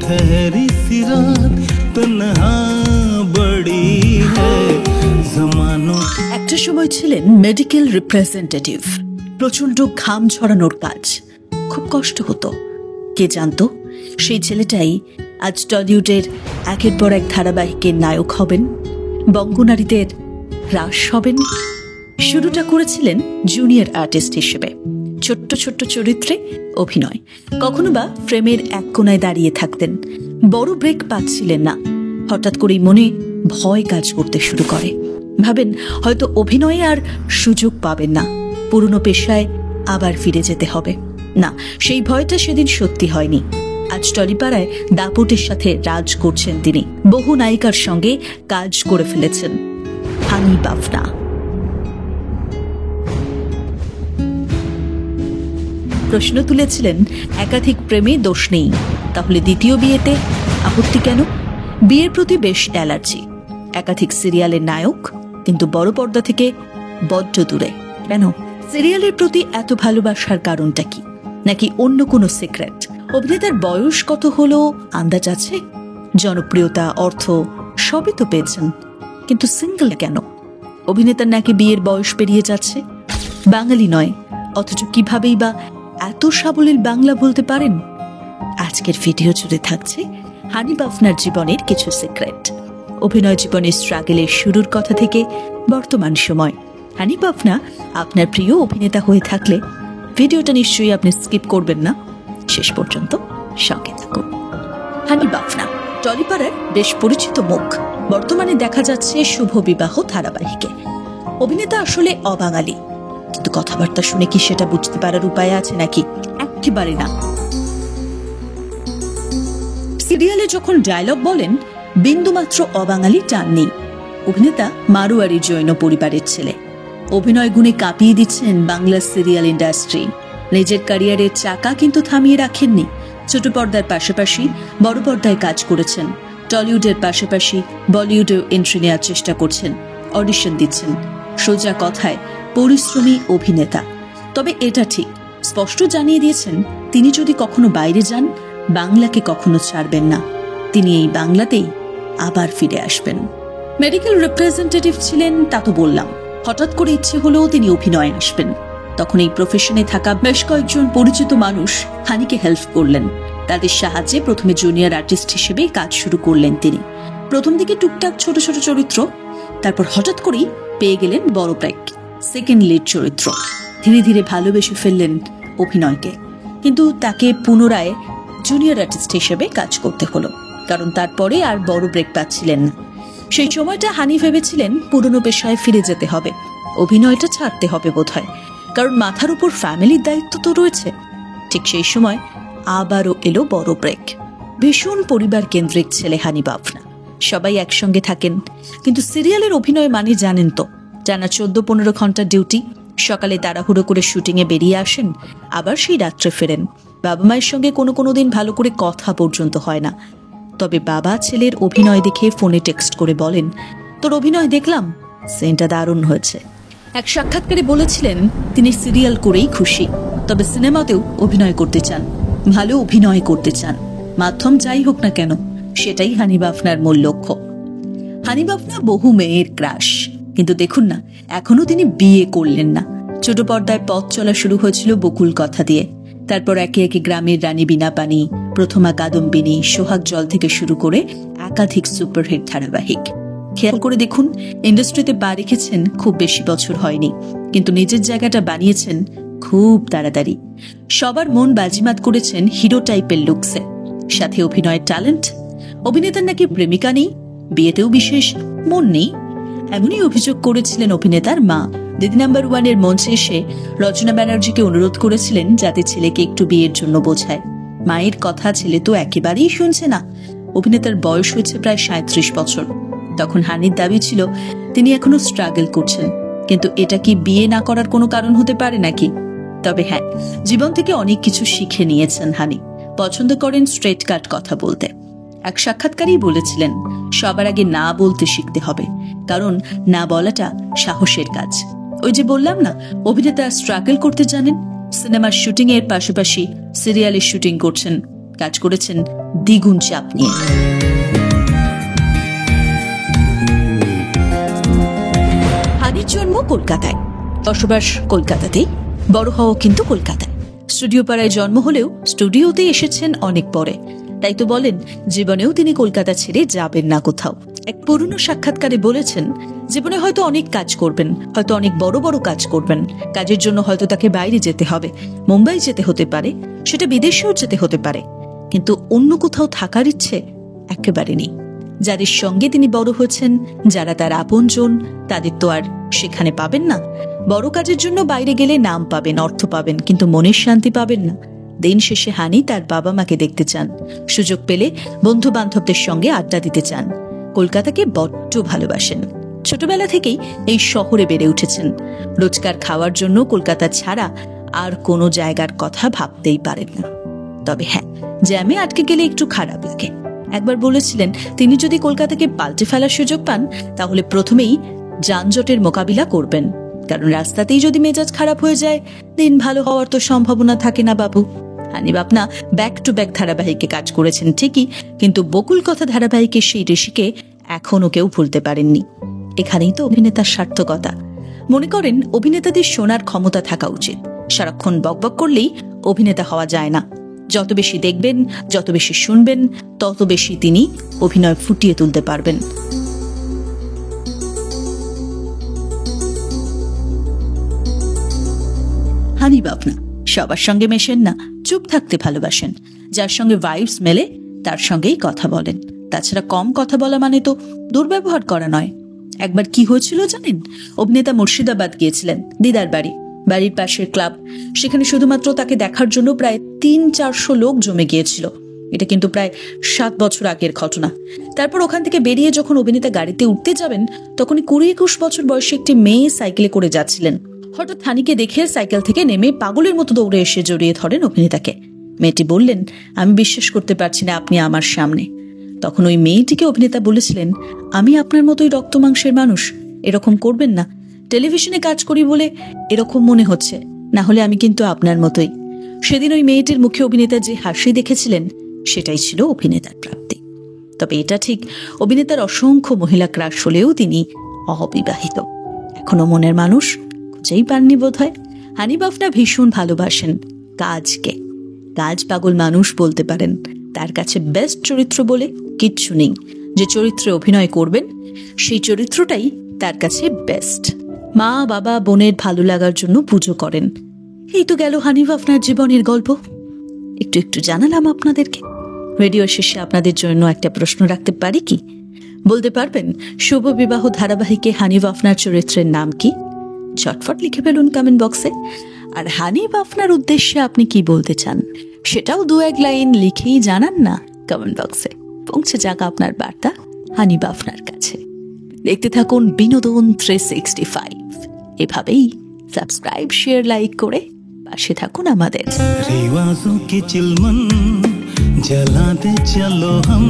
ठहरी सी रात तन्हा बड़ी है जमानों। একটা সময় ছিলেন মেডিকেল রিপ্রেজেন্টেটিভ। প্রচন্ড ঘাম ঝরানোর কাজ, খুব কষ্ট হতো। কে জানতো সেই ছেলেটাই আজ টলিউডের একের পর এক ধারাবাহিকের নায়ক হবেন, বঙ্গনারীদের রাস হবেন। শুরুটা করেছিলেন জুনিয়র আর্টিস্ট হিসেবে, ছোট্ট ছোট্ট চরিত্রে অভিনয়। কখনো বা ফ্রেমের এক কোনায় দাঁড়িয়ে থাকতেন। বড় ব্রেক পাচ্ছিলেন না। হঠাৎ করেই মনে ভয় কাজ করতে শুরু করে। ভাবেন হয়তো অভিনয়ে আর সুযোগ পাবেন না, পুরনো পেশায় আবার ফিরে যেতে হবে। না, সেই ভয়টা সেদিন সত্যি হয়নি। আজ টলিপাড়ায় দাপটের সাথে রাজ করছেন তিনি। বহু নায়িকার সঙ্গে কাজ করে ফেলেছেন। হানি বাফনা। প্রশ্ন তুলেছিলেন, একাধিক প্রেমে দোষ নেই, তাহলে দ্বিতীয় বিয়েতে আপত্তি কেন? বিয়ের প্রতি বেশ অ্যালার্জি। একাধিক সিরিয়ালের নায়ক, কিন্তু বড় পর্দা থেকে বড্ড দূরে। কেন? সিরিয়ালের প্রতি এত ভালোবাসার কারণটা কি? নাকি অন্য কোনো সিক্রেট? অভিনেতার বয়স কত হলো আন্দাজ আছে? জনপ্রিয়তা, অর্থ সবই তো পেয়েছেন, কিন্তু সিঙ্গেল কেন? অভিনেতার নাকি বিয়ের বয়স পেরিয়ে যাচ্ছে। বাঙালি নয়, অথচ কিভাবেই বা এত সাবলীল বাংলা বলতে পারেন? আজকের ভিডিও জুড়ে থাকছে হানি বাফনার জীবনের কিছু সিক্রেট। অভিনয় জীবনের স্ট্রাগলের শুরুর কথা থেকে বর্তমান সময়। হানি বাফনা আপনার প্রিয় অভিনেতা হয়ে থাকলে ভিডিওটা নিশ্চয়ই আপনি স্কিপ করবেন না, শেষ পর্যন্ত সঙ্গে থাকুন। হানি বাফনা টলিপাড়ার বেশ পরিচিত মুখ। বর্তমানে দেখা যাচ্ছে শুভ বিবাহ ধারাবাহিকে। অভিনেতা আসলে অবাঙালি, কিন্তু কথাবার্তা শুনে কি সেটা বুঝতে পারার উপায় আছে নাকি? একেবারে না। সিরিয়ালে যখন ডায়লগ বলেন, বিন্দুমাত্র অবাঙালি টান নেই। অভিনেতা মারোয়ারি জৈন পরিবারের ছেলে। অভিনয় গুণে কাঁপিয়ে দিচ্ছেন বাংলা সিরিয়াল ইন্ডাস্ট্রি। নিজের ক্যারিয়ারের চাকা কিন্তু থামিয়ে রাখেননি। ছোট পর্দার পাশাপাশি বড় পর্দায় কাজ করেছেন। টলিউডের পাশাপাশি বলিউডেও এন্ট্রি নেওয়ার চেষ্টা করছেন, অডিশন দিচ্ছেন। সোজা কথায় পরিশ্রমী অভিনেতা। তবে এটা ঠিক, স্পষ্ট জানিয়ে দিয়েছেন তিনি যদি কখনো বাইরে যান, বাংলাকে কখনো ছাড়বেন না। তিনি এই বাংলাতেই আবার ফিরে আসবেন। মেডিকেল রিপ্রেজেন্টেটিভ ছিলেন তা তো বললাম। হঠাৎ করে ইচ্ছে হলেও তিনি অভিনয়ে আসবেন। তখন এই প্রফেশনে থাকা বেশ কয়েকজন পরিচিত মানুষ হানিকে হেল্প করলেন। তাদের সাহায্যে প্রথমে জুনিয়র আর্টিস্ট হিসেবে কাজ শুরু করলেন তিনি। প্রথম দিকে টুকটাক ছোট ছোট চরিত্র, তারপর হঠাৎ করেই পেয়ে গেলেন বড় ব্রেক, সেকেন্ড লিড চরিত্র। ধীরে ধীরে ভালোবেসে ফেললেন অভিনয়কে। কিন্তু তাকে পুনরায় জুনিয়র আর্টিস্ট হিসেবে কাজ করতে হলো, কারণ তারপরে আর বড় ব্রেক পাচ্ছিলেন না। সেই সময়টা হানি ভেবেছিলেন পুরনো পেশায় ফিরে যেতে হবে, অভিনয়টা ছাড়তে হবে বোধহয়, কারণ মাথার উপর ফ্যামিলির দায়িত্ব তো রয়েছে। ঠিক সেই সময় আবারও এলো বড় ব্রেক। ভীষণ পরিবার কেন্দ্রিক ছেলে হানি বাফনা। সবাই একসঙ্গে থাকেন, কিন্তু সিরিয়ালের অভিনয় মানে জানেন তো, টানা 14-15 ঘন্টার ডিউটি। সকালে তাড়াহুড়ো করে শুটিংয়ে বেরিয়ে আসেন, আবার সেই রাত্রে ফেরেন। বাবা মায়ের সঙ্গে কোনো দিন ভালো করে কথা পর্যন্ত হয় না। তবে বাবা ছেলের অভিনয় দেখে ফোনে টেক্সট করে বলেন, তোর অভিনয় দেখলাম, সিনটা দারুণ হয়েছে। এক সাক্ষাৎকারে বলেছিলেন তিনি সিরিয়াল করেই খুশি, তবে সিনেমাতেও অভিনয় করতে চান, ভালো অভিনয় করতে চান। মাধ্যম যাই হোক না কেন, সেটাই হানি বাফনার মূল লক্ষ্য। হানি বাফনা বহু মেয়ের ক্রাশ, কিন্তু দেখুন না, এখনো তিনি বিয়ে করলেন না। ছোট পর্দায় পথ চলা শুরু হয়েছিল বকুল কথা দিয়ে। তারপর একে একে গ্রামের রানী বিনা পানি, প্রথমা কাদম্বিনী, সোহাগ জল থেকে শুরু করে একাধিক সুপারহিট ধারাবাহিক। খেয়াল করে দেখুন, ইন্ডাস্ট্রিতে পা রেখেছেন খুব বেশি বছর হয়নি, কিন্তু নিজের জায়গাটা বানিয়েছেন খুব তাড়াতাড়ি। সবার মন বাজিমাত করেছেন হিরো টাইপের লুকসে, সাথে অভিনয়ের ট্যালেন্ট। অভিনেতার নাকি প্রেমিকা নেই, বিয়েতেও বিশেষ মন নেই, এমনই অভিযোগ করেছিলেন অভিনেতার মা। দিদি নাম্বার 1 মঞ্চে এসে রচনা ব্যানার্জিকে অনুরোধ করেছিলেন যাতে ছেলেকে একটু বিয়ের জন্য বোঝায়। মায়ের কথা ছেলে তো একেবারেই শুনছে না। অভিনেতার বয়স হয়েছে প্রায় 37 বছর। তখন হানির দাবি ছিল তিনি এখনো স্ট্রাগল করছেন, কিন্তু এটা কি বিয়ে না করার কোনো কারণ হতে পারে নাকি? তবে হ্যাঁ, জীবন থেকে অনেক কিছু শিখে নিয়েছেন হানি। পছন্দ করেন স্ট্রেট কাট কথা বলতে। এক সাক্ষাৎকারেই বলেছিলেন, সবার আগে না বলতে শিখতে হবে, কারণ না বলাটা সাহসের কাজ। ওই যে বললাম না, অভিনেতা স্ট্রাগল করতে জানেন। সিনেমার শুটিং এর পাশাপাশি সিরিয়ালের শুটিং করছেন, কাজ করেছেন দ্বিগুণ চাপ নিয়ে। হানির জন্ম কলকাতায়, বসবাস কলকাতাতেই, বড় হওয়া কিন্তু কলকাতায়। স্টুডিও পাড়ায় জন্ম হলেও স্টুডিওতেই এসেছেন অনেক পরে। তাই তো বলেন জীবনেও তিনি কলকাতা ছেড়ে যাবেন না কোথাও। এক পুরনো সাক্ষাৎকারে বলেছেন জীবনে হয়তো অনেক কাজ করবেন, হয়তো অনেক বড় বড় কাজ করবেন, কাজের জন্য হয়তো তাকে বাইরে যেতে হবে, মুম্বাই যেতে হতে পারে, সেটা বিদেশেও যেতে হতে পারে, কিন্তু অন্য কোথাও থাকার ইচ্ছে একেবারে নেই। যাদের সঙ্গে তিনি বড় হয়েছেন, যারা তার আপনজন, তাদের তো আর সেখানে পাবেন না। বড় কাজের জন্য বাইরে গেলে নাম পাবেন, অর্থ পাবেন, কিন্তু মনের শান্তি পাবেন না। দিন শেষে হানি তার বাবা মাকে দেখতে চান, সুযোগ পেলে বন্ধু বান্ধবদের সঙ্গে আড্ডা দিতে চান। কলকাতাকে বড্ড ভালোবাসেন। ছোটবেলা থেকেই এই শহরে বেড়ে উঠেছেন। রোজকার খাওয়ার জন্য কলকাতা ছাড়া আর কোনো জায়গার কথা ভাবতেই পারেন না। তবে হ্যাঁ, জ্যামে আটকে গেলে একটু খারাপ লাগে। একবার বলেছিলেন তিনি যদি কলকাতাকে পাল্টে ফেলার সুযোগ পান তাহলে প্রথমেই যানজটের মোকাবিলা করবেন, কারণ রাস্তাতেই যদি মেজাজ খারাপ হয়ে যায় দিন ভালো হওয়ার তো সম্ভাবনা থাকে না বাবু। হানিফ আপনা ব্যাক টু ব্যাক ধারাবাহিকে কাজ করেছেন ঠিকই, কিন্তু বকুল কথা ধারাবাহিকের সেই ঋষিকে এখনো কেউ ভুলতে পারেননি। এখানেই তো অভিনেতার সার্থকতা। মনে করেন অভিনেতাদের শোনার ক্ষমতা থাকা উচিত। সারাক্ষণ বকবক করলেই অভিনেতা হওয়া যায় না। যত বেশি দেখবেন, যত বেশি শুনবেন, তত বেশি তিনি অভিনয় ফুটিয়ে তুলতে পারবেন। হানিফ আপনা সবার সঙ্গে মেশেন না, চুপ থাকতে ভালোবাসেন। যার সঙ্গে ভাইবস মেলে তার সঙ্গেই কথা বলেন। তাছাড়া কম কথা বলা মানে তো দুর্ব্যবহার করা নয়। একবার কি হয়েছিল জানেন? অভিনেতা মুর্শিদাবাদ গিয়েছিলেন দিদার বাড়ি, বাড়ির পাশের ক্লাব। সেখানে শুধুমাত্র তাকে দেখার জন্য প্রায় 300-400 লোক জমে গিয়েছিল। এটা কিন্তু প্রায় 7 বছর আগের ঘটনা। তারপর ওখান থেকে বেরিয়ে যখন অভিনেতা গাড়িতে উঠতে যাবেন, তখনই 20-21 বছর বয়সী একটি মেয়ে সাইকেলে করে যাচ্ছিলেন। হঠাৎ হানিকে দেখে সাইকেল থেকে নেমে পাগলের মতো দৌড়ে এসে জড়িয়ে ধরেন অভিনেতাকে। মেয়েটি বললেন, আমি বিশ্বাস করতে পারছি না আপনি আমার সামনে। তখন ওই মেয়েটিকে অভিনেতা বলেছিলেন, আমি আপনার মতোই রক্ত মাংসের মানুষ, এরকম করবেন না। টেলিভিশনে কাজ করি বলে এরকম মনে হচ্ছে, না হলে আমি কিন্তু আপনার মতোই। সেদিন ওই মেয়েটির মুখে অভিনেতা যে হাসি দেখেছিলেন সেটাই ছিল অভিনেতার প্রাপ্তি। তবে এটা ঠিক, অভিনেতার অসংখ্য মহিলা ক্রাশ হলেও তিনি অবিবাহিত। এখনো মনের মানুষ খুঁজেই পাননি বোধ হয়। হানিফ আপনা ভীষণ ভালোবাসেন কাজকে। কাজ পাগল মানুষ বলতে পারেন। তার কাছে বেস্ট চরিত্র বলে কিচ্ছু নেই। যে চরিত্রে অভিনয় করবেন সেই চরিত্রটাই তার কাছে বেস্ট। মা বাবা বোনের ভালো লাগার জন্য পুজো করেন। এই তো গেল হানিফ আপনার জীবনের গল্প। একটু একটু জানালাম আপনাদেরকে। রেডিও শেষে আপনাদের জন্য একটা প্রশ্ন রাখতে পারি কি? বলতে পারবেন শুভ বিবাহ ধারাবাহিকে হানিফ আপনার চরিত্রের নাম কি? ঝটফট লিখে ফেলুন কমেন্ট বক্সে। আর হানিফ আপনার উদ্দেশ্যে আপনি কি বলতে চান সেটাও 2-1 লাইন লিখেই জানান না কমেন্ট বক্সে। পৌঁছে যাক আপনার বার্তা হানিফ আপনার কাছে। দেখতে থাকুন বিনোদন 365। এভাবেই সাবস্ক্রাইব, শেয়ার, লাইক করে পাশে থাকুন আমাদের। रिवाजों की चिलमन जलाते चलो हम।